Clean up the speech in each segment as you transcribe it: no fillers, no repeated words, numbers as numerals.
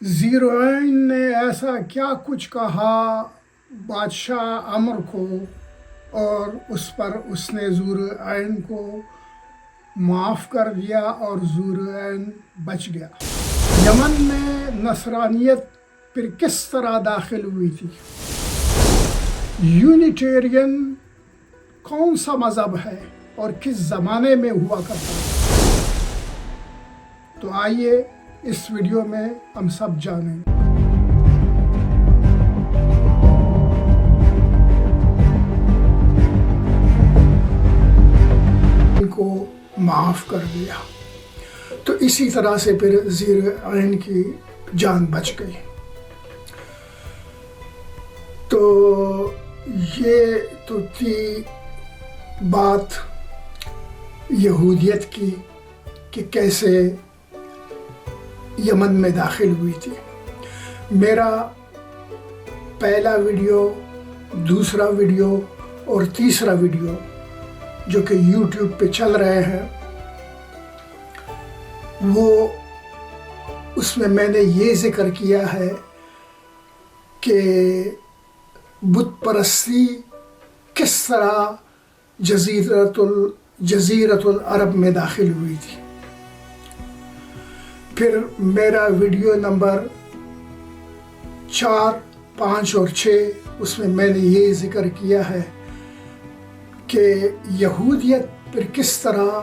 زیروین نے ایسا کیا کچھ کہا بادشاہ عمر کو، اور اس پر اس نے زیروین کو معاف کر دیا اور زیروین بچ گیا۔ یمن میں نصرانیت پھر کس طرح داخل ہوئی تھی؟ یونیٹیرین کون سا مذہب ہے اور کس زمانے میں ہوا کرتا ہے؟ تو آئیے اس ویڈیو میں ہم سب جانیں۔ ان کو معاف کر دیا تو اسی طرح سے پھر زیروین کی جان بچ گئی۔ تو یہ تو تھی بات یہودیت کی کہ کیسے یمن میں داخل ہوئی تھی۔ میرا پہلا ویڈیو، دوسرا ویڈیو اور تیسرا ویڈیو جو کہ یوٹیوب پہ چل رہے ہیں، وہ اس میں نے یہ ذکر کیا ہے کہ بت پرستی کس طرح جزیرت العرب میں داخل ہوئی تھی۔ پھر میرا ویڈیو نمبر 4، 5 اور 6 اس میں نے یہ ذکر کیا ہے کہ یہودیت پھر کس طرح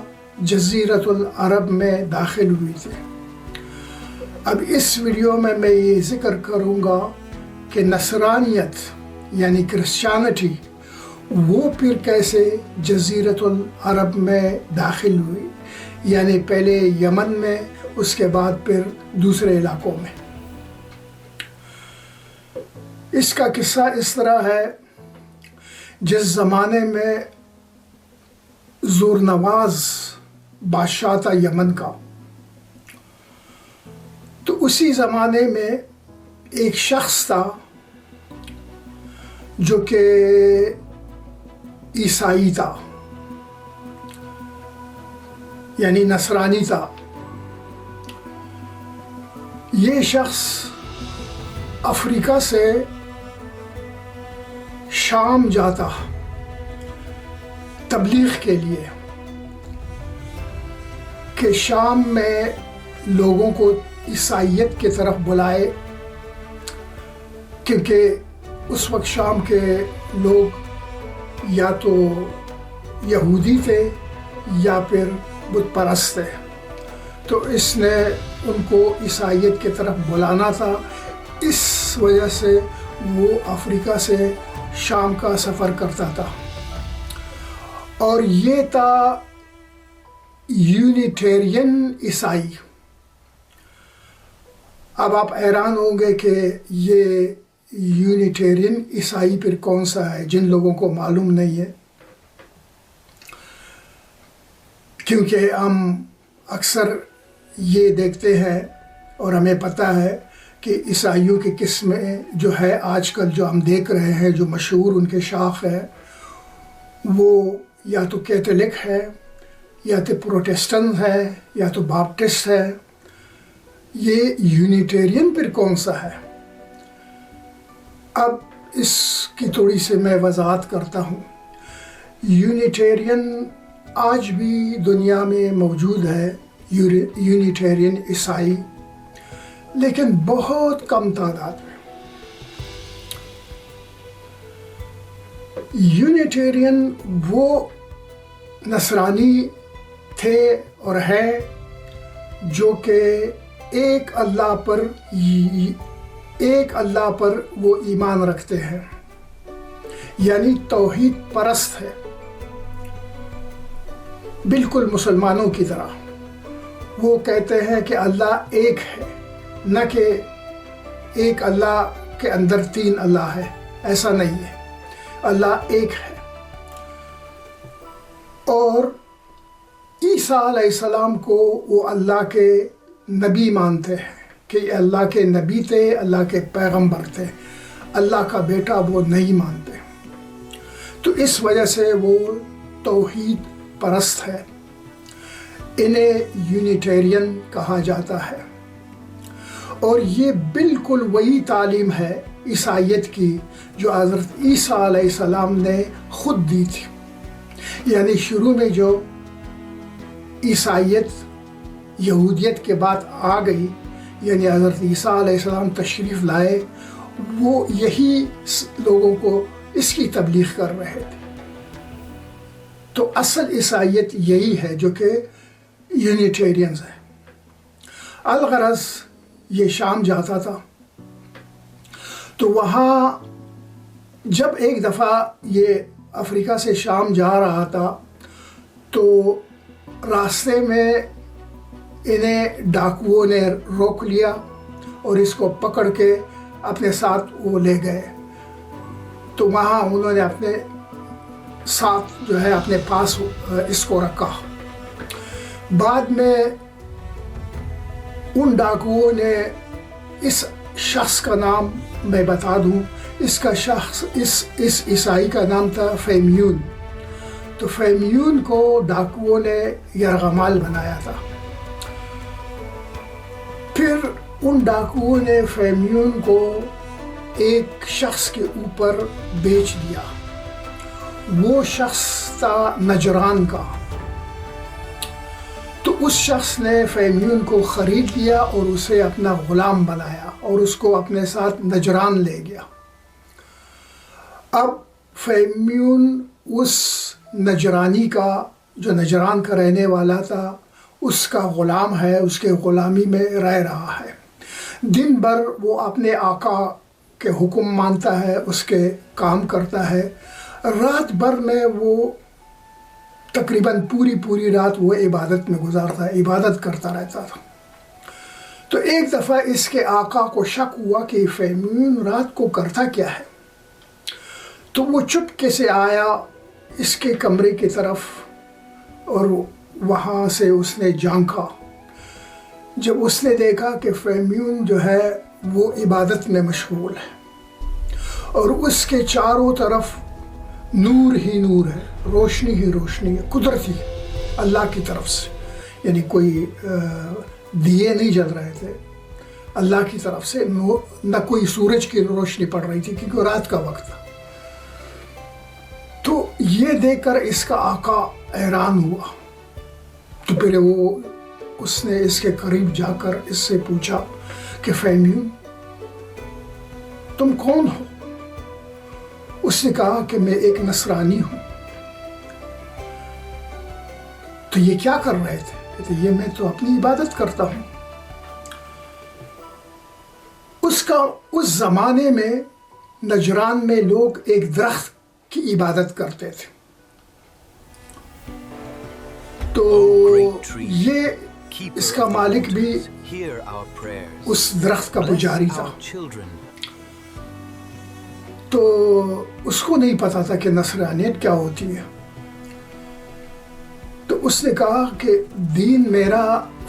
جزیرت العرب میں داخل ہوئی تھی۔ اب اس ویڈیو میں یہ ذکر کروں گا کہ نصرانیت یعنی کرسچینٹی وہ پھر کیسے جزیرت العرب میں داخل ہوئی، یعنی پہلے یمن میں، اس کے بعد پھر دوسرے علاقوں میں۔ اس کا قصہ اس طرح ہے، جس زمانے میں زورنواز بادشاہ تھا یمن کا، تو اسی زمانے میں ایک شخص تھا جو کہ عیسائی تھا، یعنی نصرانی تھا۔ یہ شخص افریقہ سے شام جاتا تبلیغ کے لیے کہ شام میں لوگوں کو عیسائیت کی طرف بلائے، کیونکہ اس وقت شام کے لوگ یا تو یہودی تھے یا پھر بت پرست تھے، تو اس نے ان کو عیسائیت کی طرف بلانا تھا۔ اس وجہ سے وہ افریقہ سے شام کا سفر کرتا تھا، اور یہ تھا یونیٹیرین عیسائی۔ اب آپ حیران ہوں گے کہ یہ یونیٹیرین عیسائی پھر کون سا ہے، جن لوگوں کو معلوم نہیں ہے، کیونکہ ہم اکثر یہ دیکھتے ہیں اور ہمیں پتہ ہے کہ عیسائیوں کی قسمیں جو ہے آج کل جو ہم دیکھ رہے ہیں، جو مشہور ان کے شاخ ہے، وہ یا تو کیتھولک ہے، یا تو پروٹسٹنٹ ہے، یا تو باپٹسٹ ہے۔ یہ یونیٹیرین پھر کون سا ہے؟ اب اس کی تھوڑی سی میں وضاحت کرتا ہوں۔ یونیٹیرین آج بھی دنیا میں موجود ہے، یونیٹیرین عیسائی، لیکن بہت کم تعداد میں۔ یونیٹیرین وہ نصرانی تھے اور ہے جو کہ ایک اللہ پر وہ ایمان رکھتے ہیں، یعنی توحید پرست ہے، بالکل مسلمانوں کی طرح۔ وہ کہتے ہیں کہ اللہ ایک ہے، نہ کہ ایک اللہ کے اندر 3 اللہ ہے، ایسا نہیں ہے، اللہ ایک ہے۔ اور عیسیٰ علیہ السلام کو وہ اللہ کے نبی مانتے ہیں کہ اللہ کے نبی تھے، اللہ کے پیغمبر تھے، اللہ کا بیٹا وہ نہیں مانتے۔ تو اس وجہ سے وہ توحید پرست ہے، انہیں یونیٹیرین کہا جاتا ہے۔ اور یہ بالکل وہی تعلیم ہے عیسائیت کی جو حضرت عیسیٰ علیہ السلام نے خود دی تھی. یعنی شروع میں جو عیسائیت یہودیت کے بعد آ گئی، یعنی حضرت عیسیٰ علیہ السلام تشریف لائے، وہ یہی لوگوں کو اس کی تبلیغ کر رہے تھے. تو اصل عیسائیت یہی ہے جو کہ یونیٹیرینز ہے. الغرض یہ شام جاتا تھا، تو وہاں جب ایک دفعہ یہ افریقہ سے شام جا رہا تھا تو راستے میں انہیں ڈاکوؤں نے روک لیا اور اس کو پکڑ کے اپنے ساتھ وہ لے گئے. تو وہاں انہوں نے اپنے ساتھ جو ہے اپنے پاس اس کو رکھا. بعد میں ان ڈاکوؤں نے اس شخص کا نام میں بتا دوں، اس عیسائی کا نام تھا فیمیون. تو فیمیون کو ڈاکوؤں نے یرغمال بنایا تھا. پھر ان ڈاکوؤں نے فیمیون کو ایک شخص کے اوپر بیچ دیا. وہ شخص تھا نجران کا. تو اس شخص نے فیمیون کو خرید لیا اور اسے اپنا غلام بنایا اور اس کو اپنے ساتھ نجران لے گیا. اب فیمیون اس نجرانی کا، جو نجران کا رہنے والا تھا، اس کا غلام ہے، اس کے غلامی میں رہ رہا ہے. دن بھر وہ اپنے آقا کے حکم مانتا ہے، اس کے کام کرتا ہے. رات بھر میں وہ تقریباً پوری رات وہ عبادت میں گزارتا ہے، عبادت کرتا رہتا تھا. تو ایک دفعہ اس کے آقا کو شک ہوا کہ فیمیون رات کو کرتا کیا ہے. تو وہ چپکے سے آیا اس کے کمرے کی طرف اور وہاں سے اس نے جھانکا. جب اس نے دیکھا کہ فیمیون جو ہے وہ عبادت میں مشغول ہے اور اس کے چاروں طرف نور ہی نور ہے، روشنی ہی روشنی ہے، قدرتی اللہ کی طرف سے. یعنی کوئی دیے نہیں جل رہے تھے، اللہ کی طرف سے. نہ کوئی سورج کی روشنی پڑ رہی تھی کیونکہ رات کا وقت تھا. تو یہ دیکھ کر اس کا آقا حیران ہوا. تو پھر اس نے اس کے قریب جا کر اس سے پوچھا کہ فیمیون تم کون ہو؟ اس نے کہا کہ میں ایک نصرانی ہوں. تو یہ کیا کر رہے تھے؟ کہتے یہ میں تو اپنی عبادت کرتا ہوں. اس زمانے میں نجران میں لوگ ایک درخت کی عبادت کرتے تھے. تو یہ اس کا مالک بھی اس درخت کا پجاری تھا. تو اس کو نہیں پتا تھا کہ نصرانیت کیا ہوتی ہے. تو اس نے کہا کہ دین میرا،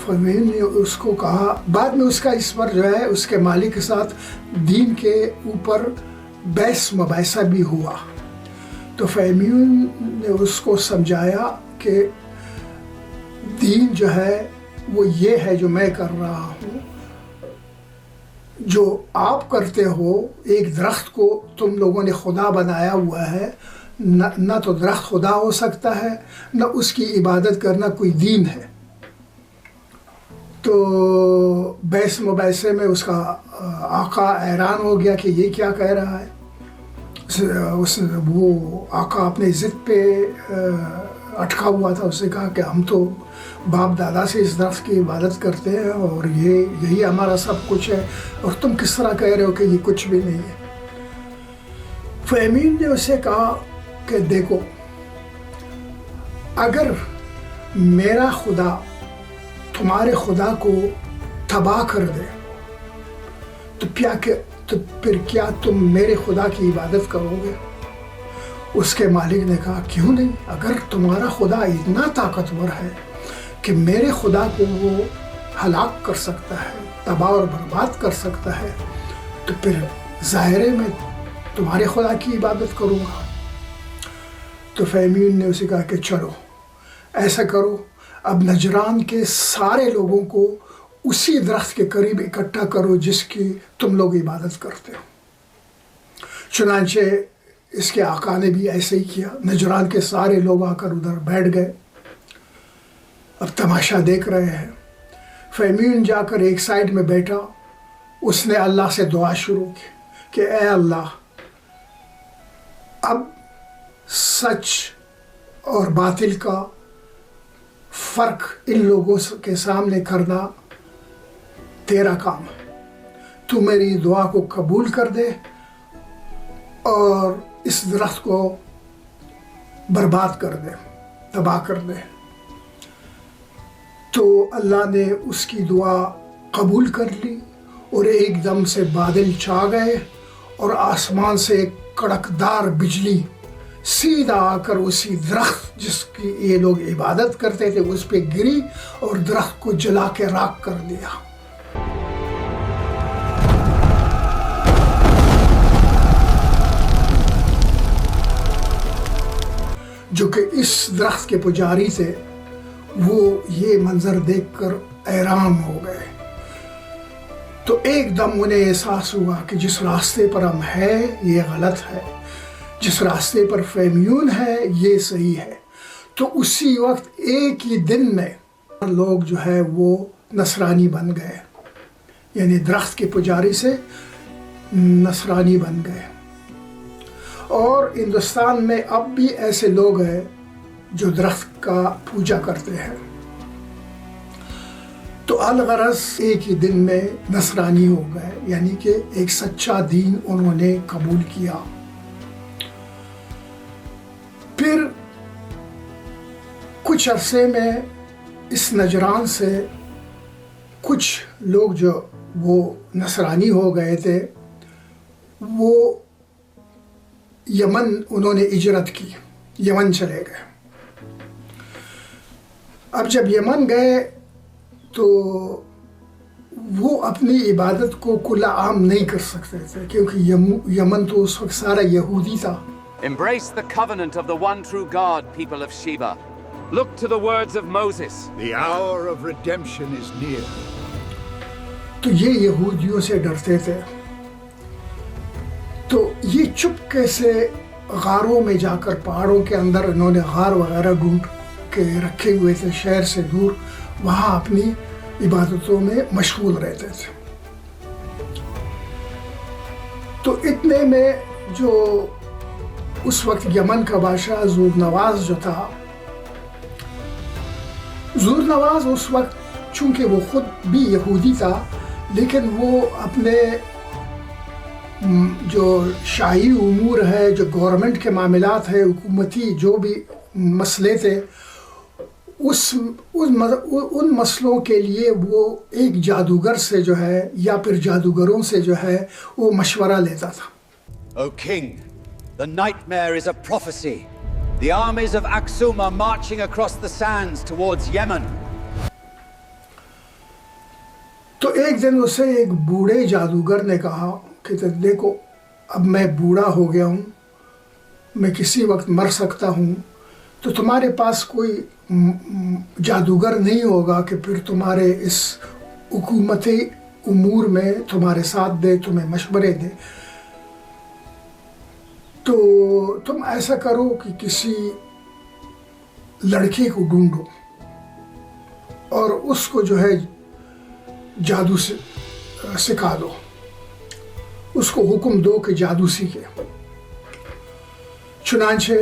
فیمیون نے اس کو کہا. بعد میں اس کا اس پر جو ہے اس کے مالک کے ساتھ دین کے اوپر بحث مباحثہ بھی ہوا. تو فیمیون نے اس کو سمجھایا کہ دین جو ہے وہ یہ ہے جو میں کر رہا ہوں. جو آپ کرتے ہو، ایک درخت کو تم لوگوں نے خدا بنایا ہوا ہے. نہ تو درخت خدا ہو سکتا ہے، نہ اس کی عبادت کرنا کوئی دین ہے. تو بحث مباحثے میں اس کا آقا حیران ہو گیا کہ یہ کیا کہہ رہا ہے. وہ آقا اپنے ضد پہ اٹکا ہوا تھا. اس نے کہا کہ ہم تو باپ دادا سے اس درخت کی عبادت کرتے ہیں اور یہی ہمارا سب کچھ ہے، اور تم کس طرح کہہ رہے ہو کہ یہ کچھ بھی نہیں ہے. فیمیون نے اسے کہا کہ دیکھو، اگر میرا خدا تمہارے خدا کو تباہ کر دے تو پھر کیا تم میرے خدا کی عبادت کرو گے؟ اس کے مالک نے کہا کیوں نہیں. اگر تمہارا خدا اتنا طاقتور ہے کہ میرے خدا کو وہ ہلاک کر سکتا ہے، تباہ اور برباد کر سکتا ہے، تو پھر ظاہر ہے میں تمہارے خدا کی عبادت کروں گا. تو فیمیون نے اسے کہا کہ چلو ایسا کرو، اب نجران کے سارے لوگوں کو اسی درخت کے قریب اکٹھا کرو جس کی تم لوگ عبادت کرتے ہو۔ چنانچہ اس کے آقا نے بھی ایسے ہی کیا، نجران کے سارے لوگ آ کر ادھر بیٹھ گئے، اب تماشا دیکھ رہے ہیں۔ فہمیون جا کر ایک سائڈ میں بیٹھا، اس نے اللہ سے دعا شروع کی کہ اے اللہ، اب سچ اور باطل کا فرق ان لوگوں کے سامنے کرنا تیرا کام ہے، تو میری دعا کو قبول کر دے اور اس درخت کو برباد کر دے، تباہ کر دے۔ تو اللہ نے اس کی دعا قبول کر لی اور ایک دم سے بادل چھا گئے اور آسمان سے ایک کڑکدار بجلی سیدھا آ کر اسی درخت جس کی یہ لوگ عبادت کرتے تھے اس پہ گری اور درخت کو جلا کے راکھ کر دیا۔ جو کہ اس درخت کے پجاری تھے وہ یہ منظر دیکھ کر حیران ہو گئے۔ تو ایک دم انہیں احساس ہوا کہ جس راستے پر ہم ہیں یہ غلط ہے، جس راستے پر فہمیون ہے یہ صحیح ہے۔ تو اسی وقت ایک ہی دن میں لوگ جو ہے وہ نصرانی بن گئے، یعنی درخت کے پجاری سے نصرانی بن گئے۔ اور ہندوستان میں اب بھی ایسے لوگ ہیں جو درخت کا پوجا کرتے ہیں۔ تو الغرض ایک ہی دن میں نصرانی ہو گئے، یعنی کہ ایک سچا دین انہوں نے قبول کیا۔ پھر کچھ عرصے میں اس نجران سے کچھ لوگ جو وہ نصرانی ہو گئے تھے وہ یمن انہوں نے ہجرت کی، یمن چلے گئے۔ اب جب یمن گئے تو وہ اپنی عبادت کو کھلا عام نہیں کر سکتے تھے کیونکہ یمن تو اس وقت سارا یہودی تھا۔ Embrace the covenant of the one true God, people of Sheba. Look to the words of Moses. The hour of redemption is near. تو یہ یہودیوں سے ڈرتے تھے، تو یہ چپکے سے غاروں میں جا کر پہاڑوں کے اندر انہوں نے غار وغیرہ ڈھونڈ کے رکھے ہوئے تھے شہر سے دور، وہاں اپنی عبادتوں میں مشغول رہتے تھے۔ تو اتنے میں جو اس وقت یمن کا بادشاہ زورنواز جو تھا، زورنواز اس وقت چونکہ وہ خود بھی یہودی تھا لیکن وہ اپنے جو شاہی امور ہے، جو گورنمنٹ کے معاملات ہے، حکومتی جو بھی مسئلے تھے، ان مسئلوں کے لیے وہ ایک جادوگر سے جو ہے یا پھر جادوگروں سے جو ہے وہ مشورہ لیتا تھا۔ O king, the nightmare is a prophecy. The armies of Aksum are marching across the sands towards Yemen. تو ایک دن اسے ایک بوڑھے جادوگر نے کہا کہ دیکھو اب میں بوڑھا ہو گیا ہوں، میں کسی وقت مر سکتا ہوں، تو تمہارے پاس کوئی جادوگر نہیں ہوگا کہ پھر تمہارے اس حکومتی امور میں تمہارے ساتھ دے، تمہیں مشورے دے، تو تم ایسا کرو کہ کسی لڑکے کو ڈھونڈو اور اس کو جو ہے جادو سے سکھا دو، اس کو حکم دو کہ جادو سیکھے۔ چنانچہ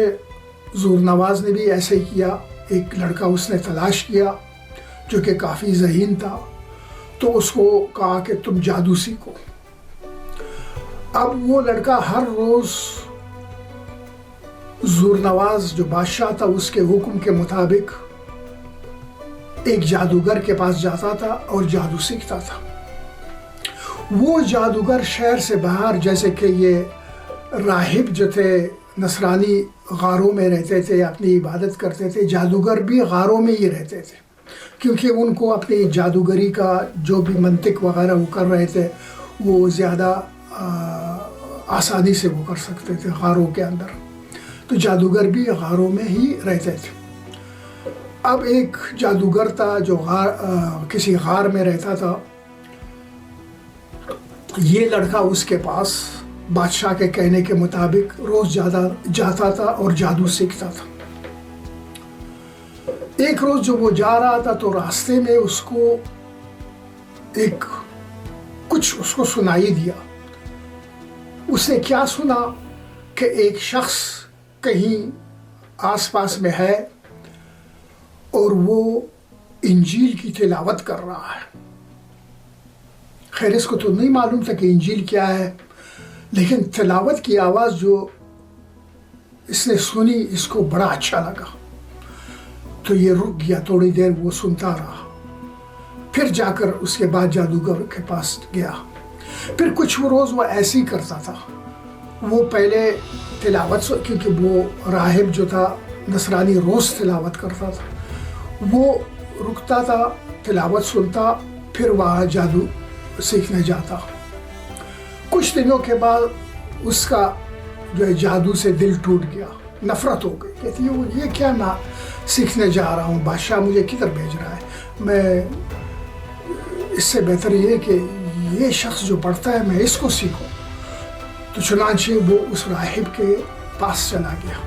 زورنواز نے بھی ایسے ہی کیا، ایک لڑکا اس نے تلاش کیا جو کہ کافی ذہین تھا، تو اس کو کہا کہ تم جادو سیکھو۔ اب وہ لڑکا ہر روز زورنواز جو بادشاہ تھا اس کے حکم کے مطابق ایک جادوگر کے پاس جاتا تھا اور جادو سیکھتا تھا۔ وہ جادوگر شہر سے باہر، جیسے کہ یہ راہب جو تھے نصرانی غاروں میں رہتے تھے، اپنی عبادت کرتے تھے، جادوگر بھی غاروں میں ہی رہتے تھے کیونکہ ان کو اپنی جادوگری کا جو بھی منطق وغیرہ وہ کر رہے تھے وہ زیادہ آسانی سے وہ کر سکتے تھے غاروں کے اندر، تو جادوگر بھی غاروں میں ہی رہتے تھے۔ اب ایک جادوگر تھا جو کسی غار میں رہتا تھا. یہ لڑکا اس کے پاس بادشاہ کے کہنے کے مطابق روز جاتا تھا اور جادو سیکھتا تھا. ایک روز جب وہ جا رہا تھا تو راستے میں اس کو کچھ سنائی دیا. اس نے کیا سنا کہ ایک شخص کہیں آس پاس میں ہے اور وہ انجیل کی تلاوت کر رہا ہے. خیر اس کو تو نہیں معلوم تھا کہ انجیل کیا ہے، لیکن تلاوت کی آواز جو اس نے سنی اس کو بڑا اچھا لگا. تو یہ رک گیا، تھوڑی دیر وہ سنتا رہا. پھر جا کر اس کے بعد جادوگر کے پاس گیا. پھر کچھ روز وہ ایسے ہی کرتا تھا. وہ پہلے تلاوت کیونکہ وہ راہب جو تھا نصرانی روز تلاوت کرتا تھا، وہ رکتا تھا، تلاوت سنتا، پھر وہاں جادو سیکھنے جاتا. کچھ دنوں کے بعد اس کا جو ہے جادو سے دل ٹوٹ گیا، نفرت ہو گئی. کہتی ہے یہ کیا نہ سیکھنے جا رہا ہوں، بادشاہ مجھے کدھر بھیج رہا ہے، میں اس سے بہتر یہ ہے کہ یہ شخص جو پڑھتا ہے میں اس کو سیکھوں. تو چنانچہ وہ اس راہب کے پاس چلا گیا.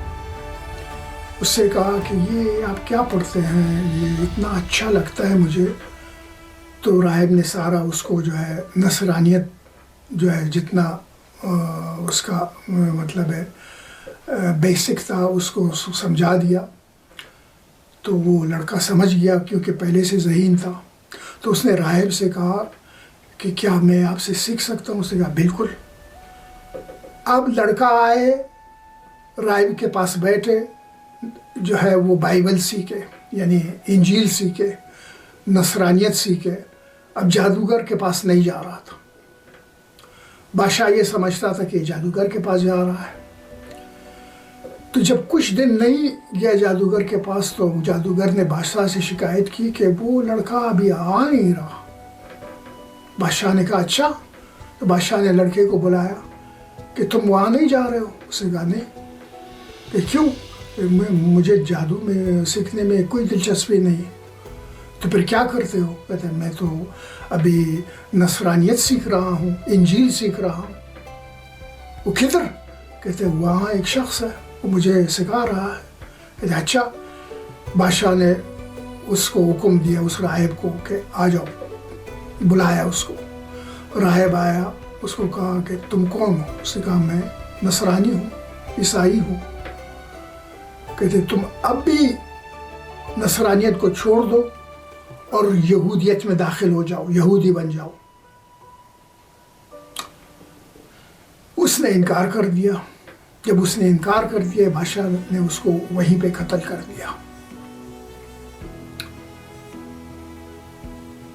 اس سے کہا کہ یہ آپ کیا پڑھتے ہیں، یہ اتنا اچھا لگتا ہے مجھے. تو راہب نے سارا اس کو جو ہے نصرانیت جو ہے جتنا اس کا مطلب ہے بیسک تھا اس کو سمجھا دیا. تو وہ لڑکا سمجھ گیا کیونکہ پہلے سے ذہین تھا. تو اس نے راہب سے کہا کہ کیا میں آپ سے سیکھ سکتا ہوں؟ اس نے کہا بالکل. اب لڑکا آئے، راہب کے پاس بیٹھے، جو ہے وہ بائبل سیکھے، یعنی انجیل سیکھے، نصرانیت سیکھے. اب جادوگر کے پاس نہیں جا رہا تھا. بادشاہ یہ سمجھتا تھا کہ جادوگر کے پاس جا رہا ہے. تو جب کچھ دن نہیں گیا جادوگر کے پاس تو جادوگر نے بادشاہ سے شکایت کی کہ وہ لڑکا ابھی آ نہیں رہا. بادشاہ نے کہا اچھا. تو بادشاہ نے لڑکے کو بلایا کہ تم وہاں نہیں جا رہے ہو؟ اس نے کہا نہیں. کہ کیوں؟ مجھے جادو میں سیکھنے میں کوئی دلچسپی نہیں. تو پھر کیا کرتے ہو؟ کہتے میں تو ابھی نصرانیت سیکھ رہا ہوں، انجیل سیکھ رہا ہوں. وہ کدھر؟ کہتے وہاں ایک شخص ہے، وہ مجھے سکھا رہا ہے. کہتے اچھا. بادشاہ نے اس کو حکم دیا اس راہب کو کہ آ جاؤ. بلایا اس کو. راہب آیا، اس کو کہا کہ تم کون ہو؟ اس نے کہا میں نصرانی ہوں، عیسائی ہوں. کہتے تم اب بھی نصرانیت کو چھوڑ دو اور یہودیت میں داخل ہو جاؤ، یہودی بن جاؤ. اس نے انکار کر دیا. جب اس نے انکار کر دیا بادشاہ نے اس کو وہیں پہ قتل کر دیا.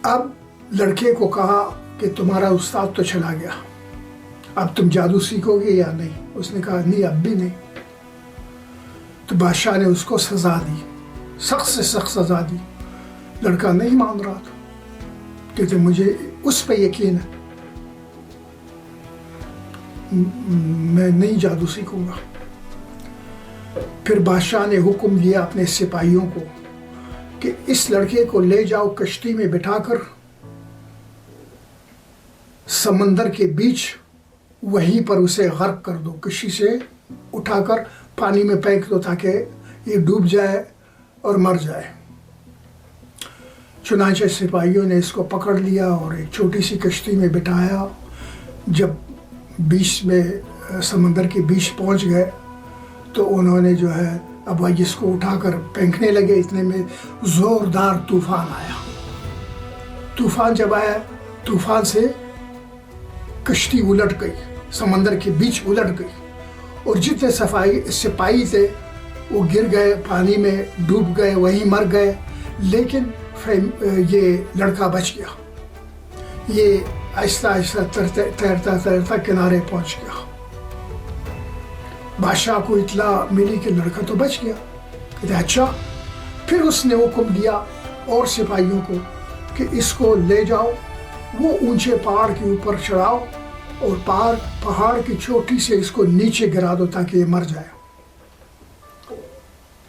اب لڑکے کو کہا کہ تمہارا استاد تو چلا گیا، اب تم جادو سیکھو گے یا نہیں؟ اس نے کہا نہیں، اب بھی نہیں. تو بادشاہ نے اس کو سزا دی، سخت سے سخت سزا دی. لڑکا نہیں مان رہا تھا. کہتے مجھے اس پہ یقین ہے، میں نہیں جادو سیکھوں گا. پھر بادشاہ نے حکم دیا اپنے سپاہیوں کو کہ اس لڑکے کو لے جاؤ، کشتی میں بٹھا کر سمندر کے بیچ وہیں پر اسے غرق کر دو. کشتی سے اٹھا کر پانی میں پھینک دو تاکہ یہ ڈوب جائے اور مر جائے. چنانچہ سپاہیوں نے اس کو پکڑ لیا اور ایک چھوٹی سی کشتی میں بٹھایا. جب بیچ میں سمندر کے بیچ پہنچ گئے تو انہوں نے جو ہے اب اس کو اٹھا کر پھینکنے لگے. اتنے میں زوردار طوفان آیا. طوفان جب آیا، طوفان سے کشتی الٹ گئی، سمندر کے بیچ الٹ گئی اور جتنے سپاہی تھے وہ گر گئے، پانی میں ڈوب گئے، وہیں مر گئے. لیکن یہ لڑکا بچ گیا. یہ آہستہ آہستہ تیرتا تیرتا کنارے پہنچ گیا. بادشاہ کو اطلاع ملی کہ لڑکا تو بچ گیا. کہتے اچھا. پھر اس نے حکم دیا اور سپاہیوں کو کہ اس کو لے جاؤ، وہ اونچے پہاڑ کے اوپر چڑھاؤ اور پہاڑ کی چوٹی سے اس کو نیچے گرا دو تاکہ یہ مر جائے.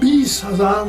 20,000